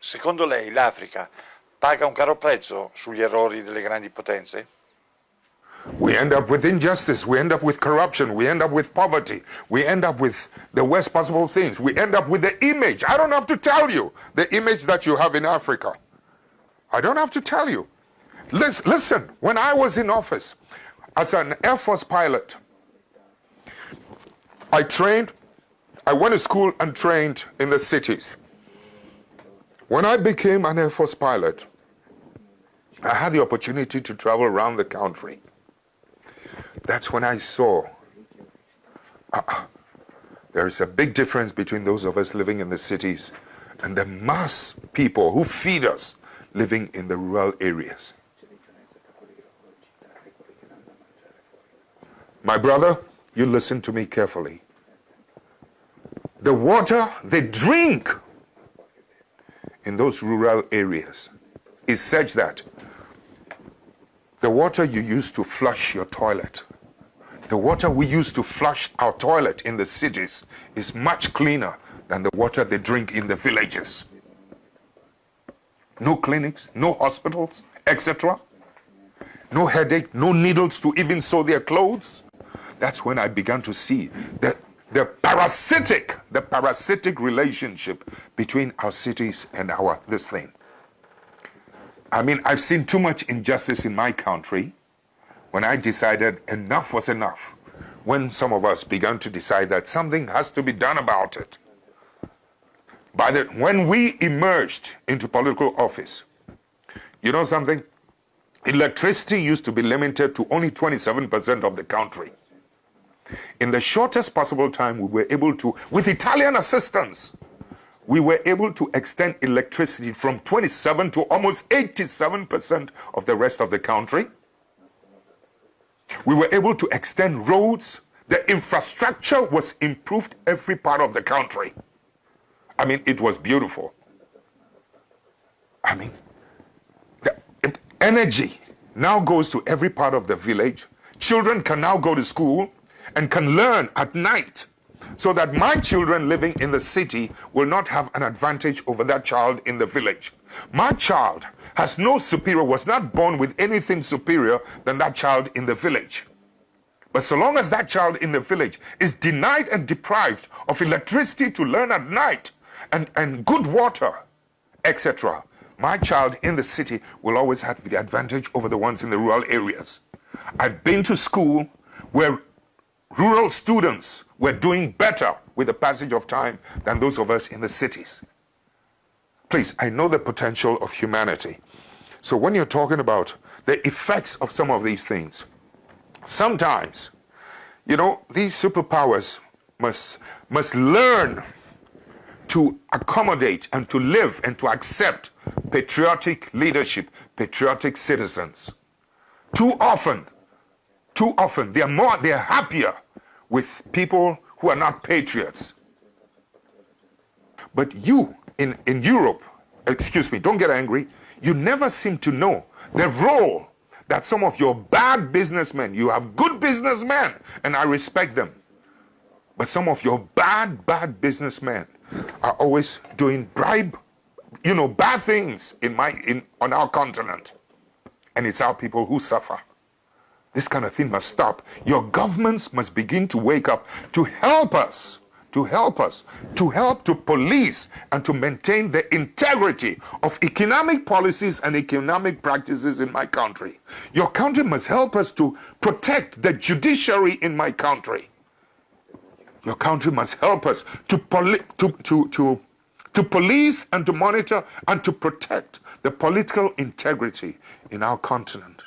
Secondo lei l'Africa paga un caro prezzo sugli errori delle grandi potenze? We end up with injustice, we end up with corruption, we end up with poverty, we end up with the worst possible things, we end up with the image. I don't have to tell you the image that you have in Africa. I don't have to tell you. Listen, when I was in office as an Air Force pilot, I went to school and trained in the cities. When I became an Air Force pilot, I had the opportunity to travel around the country. That's when I saw there is a big difference between those of us living in the cities and the mass people who feed us living in the rural areas. My brother, you listen to me carefully. The water they drink in those rural areas is such that the water you use to flush your toilet, the water we use to flush our toilet in the cities is much cleaner than the water they drink in the villages. No clinics, no hospitals, etc. No headache, no needles to even sew their clothes. That's when I began to see that the parasitic relationship between our cities and this thing. I mean, I've seen too much injustice in my country when I decided enough was enough. When some of us began to decide that something has to be done about it. When we emerged into political office, you know something? Electricity used to be limited to only 27% of the country. In the shortest possible time, we were able to, with Italian assistance, we were able to extend electricity from 27 to almost 87% of the rest of the country. We were able to extend roads. The infrastructure was improved every part of the country. I mean, it was beautiful. I mean, the energy now goes to every part of the village. Children can now go to school and can learn at night, so that my children living in the city will not have an advantage over that child in the village. My child has no superior, was not born with anything superior than that child in the village. But so long as that child in the village is denied and deprived of electricity to learn at night and good water, etc., my child in the city will always have the advantage over the ones in the rural areas. I've been to school where rural students were doing better with the passage of time than those of us in the cities. Please, I know the potential of humanity. So when you're talking about the effects of some of these things, sometimes, you know, these superpowers must learn to accommodate and to live and to accept patriotic leadership, patriotic citizens. Too often, they're happier with people who are not patriots. But you in Europe, excuse me, don't get angry, you never seem to know the role that some of your bad businessmen, you have good businessmen, and I respect them, but some of your bad businessmen are always doing bad things on our continent. And it's our people who suffer. This kind of thing must stop. Your governments must begin to wake up to help us, to help to police and to maintain the integrity of economic policies and economic practices in my country. Your country must help us to protect the judiciary in my country. Your country must help us to police and to monitor and to protect the political integrity in our continent.